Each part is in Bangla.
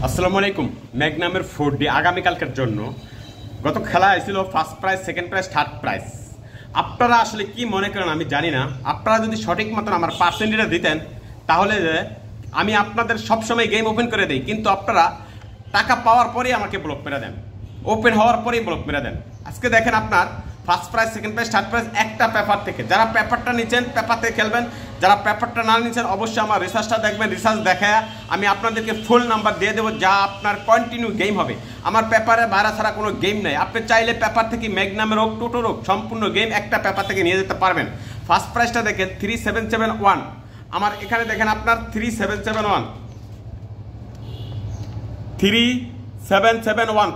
আসসালামু আলাইকুম। ম্যাগনামের 4D আগামীকালকের জন্য গত খেলা হয়েছিল first prize, second prize, third prize. আপনারা আসলে কি মনে করেন আমি জানি না। আপনারা যদি সঠিক মতন আমার পার্সেন্টেজটা দিতেন তাহলে আমি আপনাদের সবসময় গেম ওপেন করে দিই, কিন্তু আপনারা টাকা পাওয়ার পরেই আমাকে ব্লক মেরে দেন, ওপেন হওয়ার পরেই ব্লক মেরে দেন। আজকে দেখেন আপনার first prize, second prize, third prize একটা পেপার থেকে। যারা পেপারটা নিচ্ছেন পেপার থেকে খেলবেন, যারা পেপারটা না নিচ্ছেন অবশ্যই আমার রিসার্চটা দেখবেন। রিসার্চ দেখায় আমি আপনাদেরকে ফুল নাম্বার দিয়ে দেবো, যা আপনার কন্টিনিউ গেম হবে। আমার পেপারে বাইরে ছাড়া কোনো গেম নেই। আপনি চাইলে পেপার থেকে ম্যাগনামের হোক, টোটোর হোক, সম্পূর্ণ গেম একটা পেপার থেকে নিয়ে যেতে পারবেন। ফার্স্ট প্রাইজটা দেখেন 3771। আমার এখানে দেখেন আপনার 3771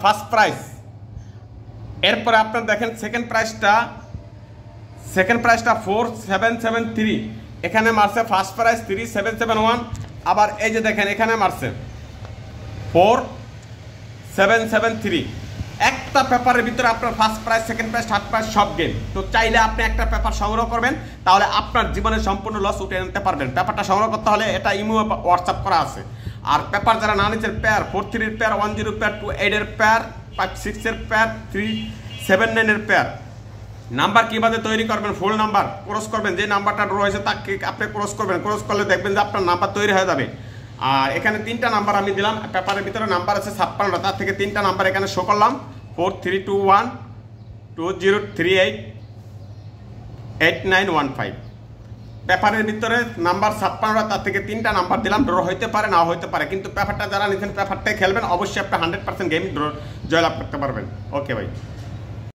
ফার্স্ট প্রাইজ। এরপরে আপনার দেখেন সেকেন্ড প্রাইজটা 4773। এখানে মারছে ফার্স্ট প্রাইজ 3771। আবার এই যে দেখেন এখানে মারছে 4773। একটা পেপারের ভিতরে আপনার first prize, second prize, third prize সব গেম। তো চাইলে আপনি একটা পেপার সংগ্রহ করবেন, তাহলে আপনার জীবনের সম্পূর্ণ লস উঠে আনতে পারবেন। পেপারটা সংগ্রহ করতে হলে এটা ইমো হোয়াটসঅ্যাপ করা আছে। আর পেপার যারা না নিচ্ছেন, পেয়ার 43 এর পেয়ার, 10 পেয়ার, 28 এর পেয়ার, 56 এর পেয়ার, 379 এর পেয়ার। নাম্বার কীভাবে তৈরি করবেন? ফুল নাম্বার ক্রস করবেন, যে নাম্বারটা ড্র হয়েছে তাকে আপনি ক্রস করবেন। ক্রস করলে দেখবেন যে আপনার নাম্বার তৈরি হয়ে যাবে। আর এখানে 3টা নাম্বার আমি দিলাম, পেপারের ভিতরে নাম্বার আছে 56টা, তার থেকে 3টা নাম্বার এখানে শো করলাম 4321 2038 8915। পেপারের ভিতরে নাম্বার 56টা, তার থেকে 3টা নাম্বার দিলাম। ড্র হইতে পারে, না হইতে পারে, কিন্তু পেপারটা যারা নিচ্ছেন পেপারটাই খেলবেন, অবশ্যই আপনি 100% গেম জয়লাভ করতে পারবেন। ওকে ভাই।